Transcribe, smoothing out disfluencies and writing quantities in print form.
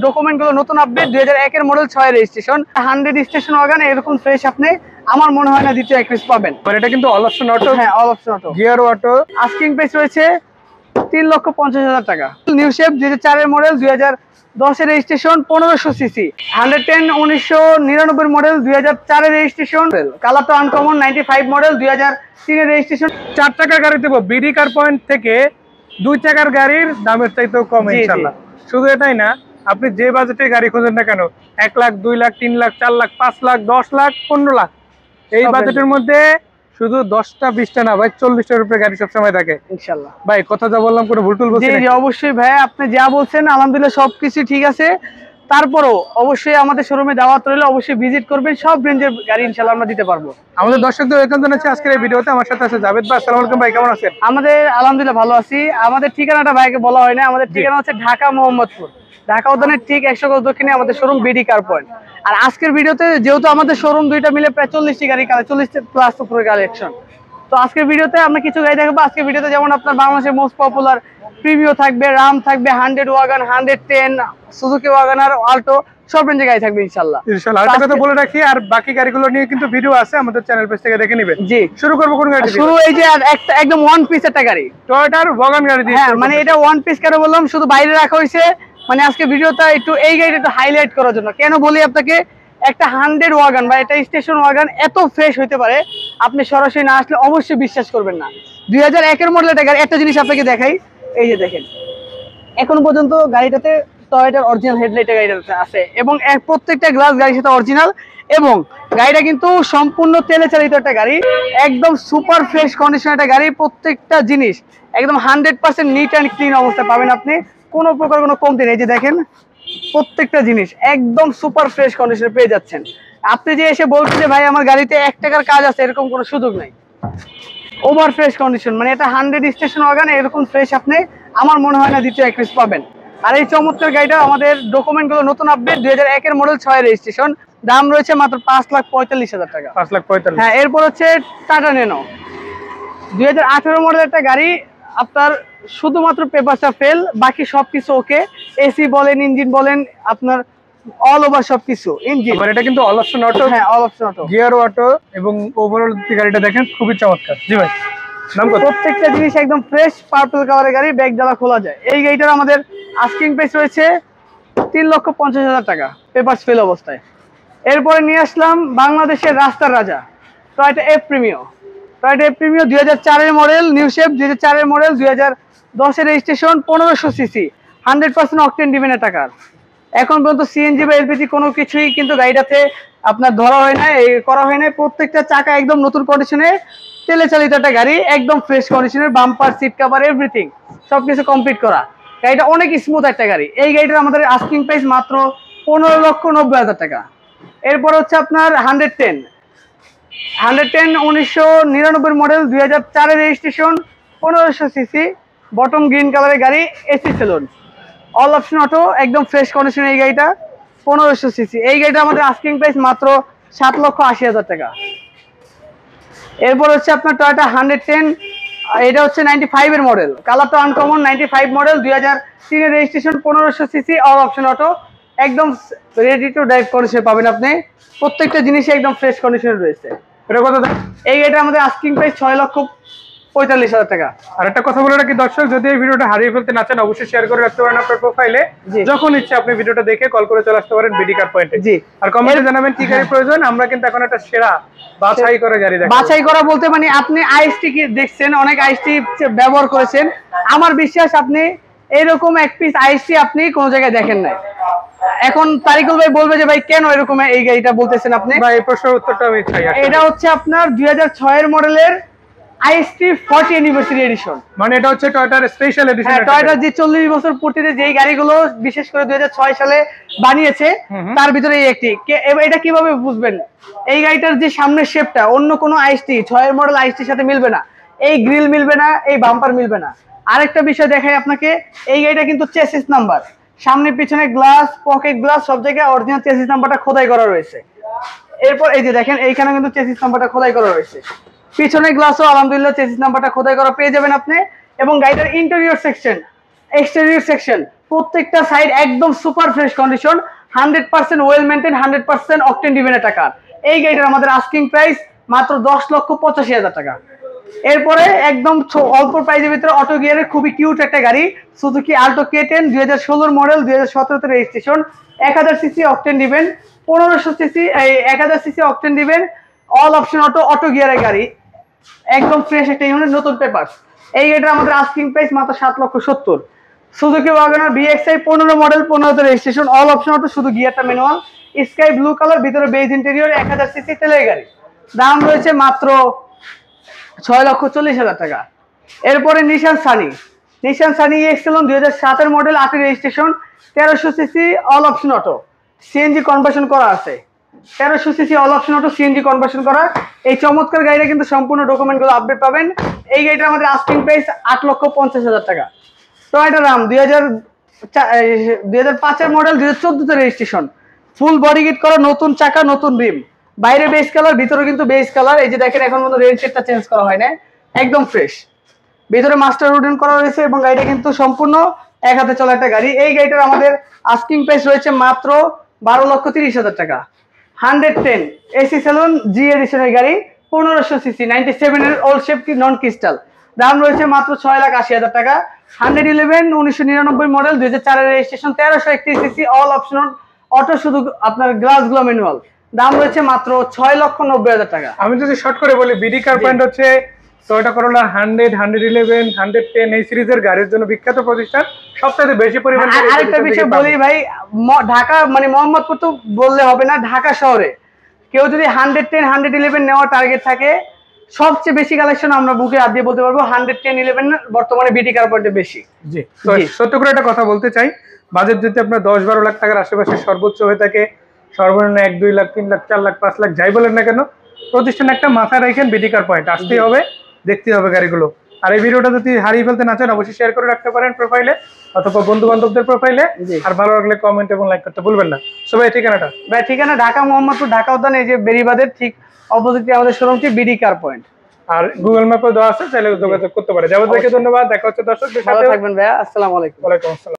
Document গুলো নতুন update 2001 এর মডেল 6 রেজিস্ট্রেশন 100 স্টেশন ওয়াগন এরকম ফ্রেশ আপনি আমার মনে হয় না দ্বিতীয় একপিস পাবেন। আর এটা কিন্তু অল অপশন অটো। হ্যাঁ, all option auto, gear auto. Asking price রয়েছে 3,50,000 টাকা। নিউ শেপ 2004 এর মডেল 2010 এর রেজিস্ট্রেশন 1500 সিসি 110 1999 মডেল 2004 এর রেজিস্ট্রেশন কালার তো আনকমন 95 মডেল 2003 এর রেজিস্ট্রেশন। 4 টাকার গাড়ি দেবো বিডি কার পয়েন্ট থেকে 2 টাকার গাড়ির দামের চাইতেও কম ইনশাআল্লাহ। শুধু এটাই না, আপনি যে বাজেটে গাড়ি খোঁজেন না কেন 1 লাখ 2 লাখ 3 লাখ 4 লাখ 5 লাখ 10 লাখ 15 লাখ এই বাজেটের মধ্যে শুধু 10টা 20টা না ভাই 40টার উপরে গাড়ি সবসময় থাকে ইনশাআল্লাহ। ভাই কথা যা বললাম কোনো ভুল টুল বলছেন? জি অবশ্যই ভাই, আপনি যা বলছেন আলহামদুলিল্লাহ সবকিছু ঠিক আছে। তারপরও অবশ্যই আমাদের শোরুমে দাওয়াত রইলে অবশ্যই ভিজিট করবেন, সব রেঞ্জের গাড়ি ইনশাআল্লাহ আমরা দিতে পারবো। আমাদের দর্শকদের ওয়েলকাম জানাচ্ছি আজকের এই ভিডিওতে। আমার সাথে আছে জাভেদ ভাই। আসসালামু আলাইকুম ভাই, কেমন আছেন? আমাদের আলহামদুলিল্লাহ ভালো আছি। আমাদের ঠিকানাটা ভাইকে বলা হয় না, আমাদের ঠিকানা হচ্ছে ঢাকা মোহাম্মদপুর, ঢাকা উদ্যানের ঠিক 100 গজ দক্ষিণে আমাদের শোরুম বিডি কার পয়েন্ট। আর আজকের ভিডিওতে যেহেতু আমাদের শোরুম দুইটা মিলে প্রায় 40টি গাড়ি 40 প্লাস উপরে কালেকশন, তো আজকের ভিডিওতে আমরা কিছু গাড়ি দেখাবো। আজকের ভিডিওতে যেমন আপনার বাংলাদেশের মোস্ট পপুলার প্রিমিও থাকবে, রাম থাকবে, 100 ওয়াগন, 110, সুজুকি ওয়াগনার, আল্টো, সব রেঞ্জের গাড়ি থাকবে ইনশাআল্লাহ। ইনশাআল্লাহ একটা কথা বলে রাখি, আর বাকি গাড়িগুলো নিয়ে কিন্তু ভিডিও আছে আমাদের চ্যানেল পেজ থেকে দেখে নেবেন। জি, শুরু করব কোন গাড়ি দিয়ে? শুরু এই যে একটা একদম ওয়ান পিস একটা গাড়ি, টয়োটার ওয়াগন গাড়ি দিয়ে। হ্যাঁ, মানে এটা ওয়ান পিস কেন বললাম, শুধু বাইরে রাখা হয়েছে মানে আজকে ভিডিওটা একটু এই গাড়িটা একটু হাইলাইট করার জন্য। কেন বলি আপনাকে, একটা 100 ওয়াগন বা এটা স্টেশন ওয়াগন এত ফ্রেশ হইতে পারে আপনি সরাসরি না আসলে অবশ্যই বিশ্বাস করবেন না। 2001 এর মডেল গাড়ি। একটা জিনিস আপনাকে দেখাই, এই যে দেখেন এখন পর্যন্ত গাড়িটাতে টয়োটার অরিজিনাল হেডলাইটের গাড়িটাতে আছে এবং প্রত্যেকটা গ্লাস গাড়ির সাথে অরিজিনাল, এবং গাড়িটা কিন্তু সম্পূর্ণ তেলে চালিত একটা গাড়ি, একদম সুপার ফ্রেশ কন্ডিশন একটা গাড়ি। প্রত্যেকটা জিনিস একদম 100% নিট অ্যান্ড ক্লিন অবস্থায় পাবেন আপনি, কোনো প্রকার কোনো কমতি নেই। যে দেখেন প্রত্যেকটা জিনিস একদম সুপার ফ্রেশ কন্ডিশনে পেয়ে যাচ্ছেন। আপনি যে এসে বলছেন যে ভাই আমার গাড়িতে 1 টাকার কাজ আছে, এরকম কোনো সুযোগ নাই। ওভার ফ্রেশ কন্ডিশন, মানে এটা 100 স্টেশন ওয়াগন এরকম ফ্রেশ আপনি আমার মনে হয় না দ্বিতীয় একপিস পাবেন। আর এই চমৎকার গাড়িটা আমাদের ডকুমেন্ট গুলো নতুন আপডেট 2001 এর মডেল 6 রেজিস্ট্রেশন, দাম রয়েছে মাত্র 5,45,000 টাকা। 5,45,000। হ্যাঁ, এরপর হচ্ছে টাটা ন্যানো 2018 মডেল একটা গাড়ি, আপনার শুধুমাত্র পেপারটা ফেল, বাকি সবকিছু ওকে। এসি বলেন, ইঞ্জিন বলেন, আপনার অল ওভার সবকিছু ইঞ্জিন। আর এটা কিন্তু অল অপশন অটো। হ্যাঁ, all option auto, gear auto, এবং ওভারঅল গাড়িটা দেখেন খুবই চমৎকার। জি ভাই, নাম কত? প্রত্যেকটা জিনিস একদম ফ্রেশ পার্পল কালারের গাড়ি, ব্যাগ জ্বালা খোলা যায়। এই গাড়িটার আমাদের আস্কিং প্রাইস রয়েছে 3,50,000 টাকা পেপারস ফেল অবস্থায়। এরপরে নিয়ে আসলাম বাংলাদেশের রাস্তার রাজা Toyota F Premio. Toyota F Premio 2004 এর মডেল, নিউ শেপ 2004 এর মডেল 2010 এর রেজিস্ট্রেশন 1500 সিসি 100% অকটেন ডিভেনের টাকার। এখন পর্যন্ত সিএনজি বা এলপিজি কোনো কিছুই কিন্তু গাড়িটাতে আপনার ধরা হয় না, করা হয় না। প্রত্যেকটা চাকা একদম নতুন কন্ডিশনে, তেলে চালিত একটা গাড়ি, একদম ফ্রেশ কন্ডিশনের, বাম্পার, সিট কভার, এভরিথিং সবকিছু কমপ্লিট করা। গাড়িটা অনেক স্মুথ একটা গাড়ি। এই গাড়িটার আমাদের আস্কিং প্রাইস মাত্র 15,90,000 টাকা। এরপর হচ্ছে আপনার 110 1999 মডেল 2004 এর রেজিস্ট্রেশন 1500 সিসি বটম গ্রিন কালারের গাড়ি, AC salon, all option auto, একদম ফ্রেশ কন্ডিশন। এই গাড়িটা 1500 সিসি। এই গাড়িটা আমাদের আস্কিং প্রাইস মাত্র 7,80,000 টাকা। এরপর হচ্ছে আপনার টয়োটা 110, এটা হচ্ছে 95 এর মডেল, কালারটা আনকমন, 95 মডেল 2003 এর registration 1500 CC, all option auto, একদম রেডি টু ড্রাইভ কন্ডিশনে পাবেন আপনি। প্রত্যেকটা জিনিসই একদম ফ্রেশ কন্ডিশনে রয়েছে। এটা কত? এই গাড়িটা আমাদের আস্কিং প্রাইস 6,45,000 টাকা। আর একটা কথা বলে রাখি দর্শক, যদি এই ভিডিওটা হারিয়ে ফেলতে না চান অবশ্যই শেয়ার করে রাখতে পারেন আপনার প্রোফাইলে। যখন ইচ্ছে আপনি ভিডিওটা দেখে কল করে চলে আসতে পারেন বিডি কার পয়েন্টে। জি, আর কমেন্টে জানাবেন কি গাড়ি প্রয়োজন। আমরা কিন্তু এখন একটা সেরা বাছাই করে গাড়ি দেখাবো। বাছাই করা বলতে মানে আপনি আইএসটি কি দেখছেন, অনেক আইএসটি ব্যবহার করেছেন, আমার বিশ্বাস আপনি এরকম এক পিস আইএসটি আপনি কোন জায়গায় দেখেন নাই। এখন তারিকুল ভাই বলবে যে ভাই কেন এরকম এই গাড়িটা বলতেছেন আপনি? ভাই এই প্রশ্নের উত্তরটা আমি চাই। এটা হচ্ছে আপনার 2006 এর মডেলের আইএসটি 40 অ্যানিভার্সারি এডিশন, মানে এটা হচ্ছে টয়োটার স্পেশাল এডিশন। হ্যাঁ, টয়োটার যে 40 বছর পূর্তিতে যেই গাড়িগুলো বিশেষ করে 2006 সালে বানিয়েছে তার ভিতরে এই একটি। এটা কিভাবে বুঝবেন? এই গাড়িটার যে সামনের শেপটা অন্য কোনো আইএসটি 6 এর মডেল আইএসটির সাথে মিলবে না, এই গ্রিল মিলবে না, এই বাম্পার মিলবে না। আরেকটা বিষয় দেখাই আপনাকে, এই গাড়িটা কিন্তু চেসিস নাম্বার, সামনে পিছনে গ্লাস, পকেট গ্লাস, সব জায়গায় অরিজিনাল চেসিস নাম্বারটা খোদাই করা রয়েছে। এরপর এই যে দেখেন এইখানে কিন্তু চেসিস নাম্বারটা খোদাই করা রয়েছে, পিছনে গ্লাসও আলহামদুলিল্লাহ চেসিস নাম্বারটা খোদাই করা পেয়ে যাবেন আপনি। এবং গাড়িটার ইন্টেরিয়র সেকশন, এক্সটেরিয়র সেকশন প্রত্যেকটা সাইড একদম super fresh condition, 100% well maintain, 100% octane driven টাকা। এই গাড়িটার আমাদের আস্কিং প্রাইস মাত্র 10,85,000 টাকা। এরপরে একদম অল্প প্রাইসের ভিতরে অটো গিয়ারের খুবই কিউট একটা গাড়ি, সুজুকি আল্টো K10 2016 মডেল, 2017 তে রেজিস্ট্রেশন, 1000 সিসি অকটেন ডিভেন, 1500 সিসি, এই 1000 CC octane ডিভেন, all option auto গিয়ারের গাড়ি, একদম ফ্রেশ একটা ইউনিট, নতুন পেপারস। এই গাড়িটার আমাদের আস্কিং প্রাইস মাত্র 7,70,000। সুজুকি ওয়াগনার BXI 15 মডেল, 15 তে রেজিস্ট্রেশন, অল অপশন অটো, শুধু গিয়ারটা ম্যানুয়াল, স্কাই ব্লু কালার, ভিতরে বেজ ইন্টেরিয়র, 1000 সিসি তেলের গাড়ি, দাম রয়েছে মাত্র 6,40,000 টাকা। এরপরে Nissan Sunny ex saloon 2007 model, 8 registration, 1300 CC all option auto, CNG conversion করা আছে, 1300 CC all option auto, CNG conversion করা। এই চমৎকার গাড়িটা কিন্তু সম্পূর্ণ ডকুমেন্টগুলো আপডেট পাবেন। এই গাড়িটা আমাদের আস্কিং প্রাইস 8,50,000 টাকা। টয়োটা রাম 2005 মডেল, 2014 তে রেজিস্ট্রেশন, ফুল বডি কিট করা, নতুন চাকা, নতুন রিম, বাইরে বেস কালার, ভিতরে কিন্তু বেস কালার। এই যে দেখেন এখন পর্যন্ত রেল শেডটা চেঞ্জ করা হয় না, একদম ফ্রেশ, ভিতরে মাস্টার রুটিন করা রয়েছে এবং গাড়িটা কিন্তু সম্পূর্ণ এক হাতে চলা একটা গাড়ি। এই গাড়িটার আমাদের আস্কিং প্রাইস রয়েছে মাত্র 12,30,000 টাকা। 110 এসি সেলুন জি এডিশনের গাড়ি, 1500 সিসি, 97 এর ওল্ড শেপ নন ক্রিস্টাল, দাম রয়েছে মাত্র 6,80,000 টাকা। 111 1999 মডেল, 2004 এর registration, 1331 CC all option auto, শুধু আপনার গ্লাসগুলো ম্যানুয়াল, দাম রয়েছে মাত্র 6,90,000 টাকা। আমি যদি শর্ট করে বলি, বিডি কার পয়েন্ট হচ্ছে টয়োটা করোলা 100, 111, 110 এই সিরিজের গাড়ির জন্য বিখ্যাত প্রতিষ্ঠান, সবথেকে বেশি পরিমাণে। আরেকটা বিষয় বলি ভাই, ঢাকা মানে মোহাম্মদপুর তো বললে হবে না, ঢাকা শহরে কেউ যদি 110, 111 নেওয়ার টার্গেট থাকে, সবচেয়ে বেশি কালেকশন আমরা বুকে হাত দিয়ে বলতে পারবো 110, 11 বর্তমানে বিডি কার পয়েন্টে বেশি। জি, তো সত্য করে একটা কথা বলতে চাই, বাজেট যদি আপনার 10-12 লাখ টাকার আশেপাশে সর্বোচ্চ হয়ে থাকে, সর্বনিম্ন 1-2 লাখ, 3 লাখ, 4 লাখ, 5 লাখ যাই বলেন না কেন, প্রতিষ্ঠান একটা মাথায় রাখেন, বিডি কার পয়েন্ট আসতেই হবে, দেখতে হবে গাড়িগুলো। আর এই ভিডিওটা যদি হারিয়ে ফেলতে না চান, অবশ্যই শেয়ার করে রাখতে পারেন প্রোফাইলে অথবা বন্ধু বান্ধবদের প্রোফাইলে। আর ভালো লাগলে কমেন্ট এবং লাইক করতে ভুলবেন না। সো ভাই ঠিকানাটা? ভাই ঠিকানা ঢাকা মোহাম্মদপুর, ঢাকা উদ্যান, এই যে বেরিবাদের ঠিক অপোজিটে আমাদের শোরুমটি, বিডি কার পয়েন্ট। আর গুগল ম্যাপে দেওয়া আছে, চাইলে যোগাযোগ করতে পারে। যাবতীয় ধন্যবাদ, দেখা হচ্ছে দর্শকদের সাথে। ভালো থাকবেন ভাইয়া, আসসালামু আলাইকুম। ওয়ালাইকুম আসসালাম।